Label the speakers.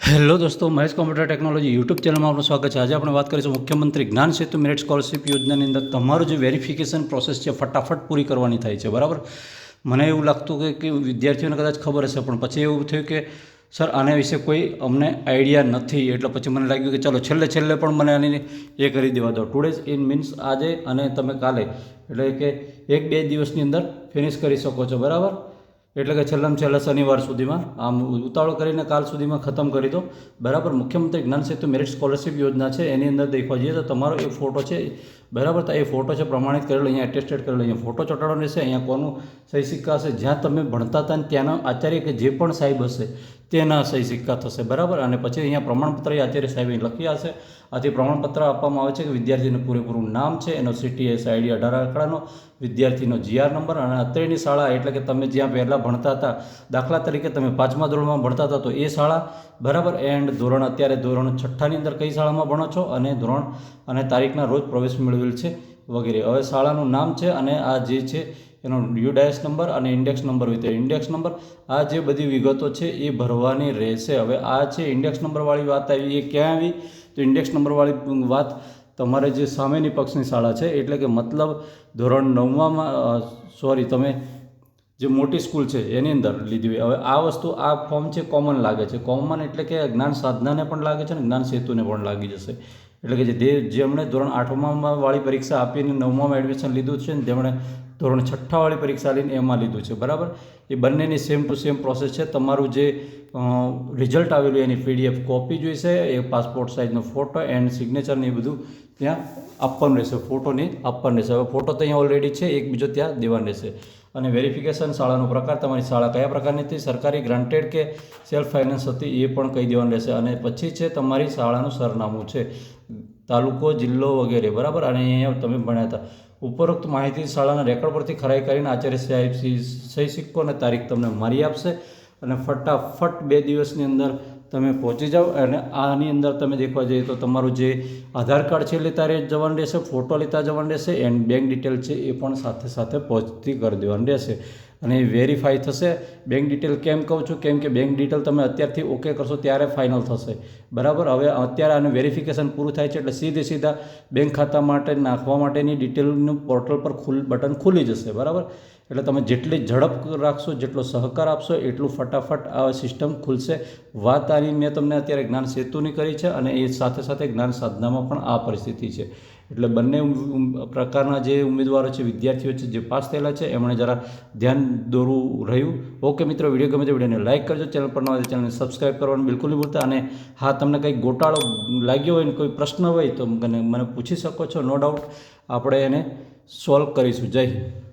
Speaker 1: Hello દોસ્તો, Mahesh computer technology YouTube ચેનલમાં આપનું સ્વાગત છે। આજે આપણે વાત કરીશું મુખ્યમંત્રી જ્ઞાન સેતુ મેરિટ સ્કોલરશિપ યોજનાની અંદર તમારું જે વેરિફિકેશન પ્રોસેસ છે ફટાફટ પૂરી કરવાની થાય છે, બરાબર। મને એવું લાગતું કે વિદ્યાર્થીઓને કદાચ ખબર હશે, પણ પછી એવું થયું કે સર આના વિશે કોઈ અમને આઈડિયા નથી, એટલે પછી મને લાગ્યું કે ચાલો છેલ્લે પણ મને આની એ કરી દેવા દો। ટુડેઝ ઇન મીન્સ આજે અને તમે કાલે, એટલે કે 1-2 દિવસની અંદર ફિનિશ કરી શકો છો, બરાબર। એટલે કે છેલ્લામાં છેલ્લા શનિવાર સુધીમાં, આમ ઉતાવળ કરીને કાલ સુધીમાં ખતમ કરી દો, બરાબર। મુખ્યમંત્રી જ્ઞાન સેતુ મેરિટ સ્કોલરશિપ યોજના છે, એની અંદર દેખવા જઈએ તો તમારો એ ફોટો છે, બરાબર। તો એ ફોટો છે પ્રમાણિત કરેલો, અહીંયા એટેસ્ટેડ કરેલો, અહીંયા ફોટો ચોંટાડવાનો રહેશે। અહીંયા કોનું સહી સિક્કા હશે? જ્યાં તમે ભણતા હતા ને ત્યાંના આચાર્ય કે જે પણ સાહેબ હશે તેના સહી સિક્કા થશે, બરાબર। અને પછી અહીંયા પ્રમાણપત્ર એ આચાર્ય સાહેબે લખ્યા હશે। આથી પ્રમાણપત્ર આપવામાં આવે છે કે વિદ્યાર્થીનું પૂરેપૂરું નામ છે, એનો CTS ID 18 આંકડાનો, વિદ્યાર્થીનો GR નંબર અને અત્યારની શાળા, એટલે કે તમે જ્યાં પહેલાં ભણતા હતા, દાખલા તરીકે તમે 5મા ધોરણમાં ભણતા હતા તો એ શાળા, બરાબર। એન્ડ અત્યારે ધોરણ 6ની અંદર કઈ શાળામાં ભણો છો અને ધોરણ અને તારીખના રોજ પ્રવેશ મેળવેલ છે વગેરે। હવે શાળાનું નામ છે અને આ જે છે એનો UDIS નંબર અને ઇન્ડેક્સ નંબર હોય તો ઇન્ડેક્સ નંબર, આ જે બધી વિગતો છે એ ભરવાની રહેશે। હવે આ છે ઇન્ડેક્સ નંબરવાળી વાત આવી, એ ક્યાં આવી? તો ઇન્ડેક્સ નંબરવાળી વાત તમારે જે સામેની પક્ષની શાળા છે, એટલે કે મતલબ ધોરણ 9માં તમે જે મોટી સ્કૂલ છે એની અંદર લીધી હોય। હવે આ વસ્તુ, આ ફોર્મ છે કોમન લાગે છે, કોમન એટલે કે જ્ઞાન સાધનાને પણ લાગે છે અને જ્ઞાન સેતુને પણ લાગી જશે। એટલે કે જેમણે ધોરણ 8માં વાળી પરીક્ષા આપીને 9માં એડમિશન લીધું છે ને તેમણે ધોરણ 6 વાળી પરીક્ષા લઈને એમાં લીધું છે, બરાબર। એ બંનેની સેમ ટુ સેમ પ્રોસેસ છે। તમારું જે રિઝલ્ટ આવેલું એની PDF કોપી જોઈશે, એ પાસપોર્ટ સાઇઝનો ફોટો એન્ડ સિગ્નેચર ને એ બધું ત્યાં આપવાનું રહેશે, ફોટોની આપવાનું રહેશે। હવે ફોટો તો અહીંયા ઓલરેડી છે, એક બીજો ત્યાં દેવાનો રહેશે। અને વેરિફિકેશન, શાળાનો પ્રકાર, તમારી શાળા કયા પ્રકારની હતી, સરકારી ગ્રાન્ટેડ કે સેલ્ફ ફાઇનાન્સ હતી, એ પણ કહી દેવાનું રહેશે। અને પછી છે તમારી શાળાનું સરનામું છે, તાલુકો, જિલ્લો વગેરે, બરાબર। અને અહીંયા તમે ભણ્યા હતા, ઉપરોક્ત માહિતી શાળાના રેકોર્ડ પરથી ખરાઈ કરીને આચાર્ય સાહેબ સહી સિક્કો અને તારીખ તમને મારી આપશે અને ફટાફટ 2 દિવસની અંદર તમે પહોંચી જાઓ। અને આની અંદર તમે દેખવા જઈએ તો તમારું જે આધાર કાર્ડ છે લેતા જવાનું રહેશે, ફોટો લેતા જવાનું રહેશે, એન્ડ બેંક ડિટેલ છે એ પણ સાથે સાથે પહોંચતી કરી દેવાની રહેશે અને એ વેરીફાઈ થશે। બેંક ડિટેલ કેમ કહું છું? કેમ કે બેંક ડિટેલ તમે અત્યારથી ઓકે કરશો ત્યારે ફાઇનલ થશે, બરાબર। હવે અત્યારે આનું વેરિફિકેશન પૂરું થાય છે એટલે સીધા બેંક ખાતા માટે નાખવા માટેની ડિટેલનું પોર્ટલ પર બટન ખુલી જશે, બરાબર। એટલે તમે જેટલી ઝડપ રાખશો, જેટલો સહકાર આપશો, એટલું ફટાફટ આ સિસ્ટમ ખુલશે। વાત આની મેં તમને અત્યારે જ્ઞાન સેતુની કરી છે અને એ સાથે સાથે જ્ઞાન સાધનામાં પણ આ પરિસ્થિતિ છે। એટલે બંને પ્રકારના જે ઉમેદવારો છે, વિદ્યાર્થીઓ છે જે પાસ થયેલા છે, એમણે જરા ધ્યાન દોરવું રહ્યું। ઓકે મિત્રો, વિડીયો ગમે તો વિડીયોને લાઇક કરજો, ચેનલ પર ન હોય તો ચેનલને સબસ્ક્રાઈબ કરવાનું બિલકુલ નહીં ભૂલતા। અને હા, તમને કંઈ ગોટાળો લાગ્યો હોય ને કોઈ પ્રશ્ન હોય તો મને પૂછી શકો છો, નો ડાઉટ આપણે એને સોલ્વ કરીશું। જય હિન્દ।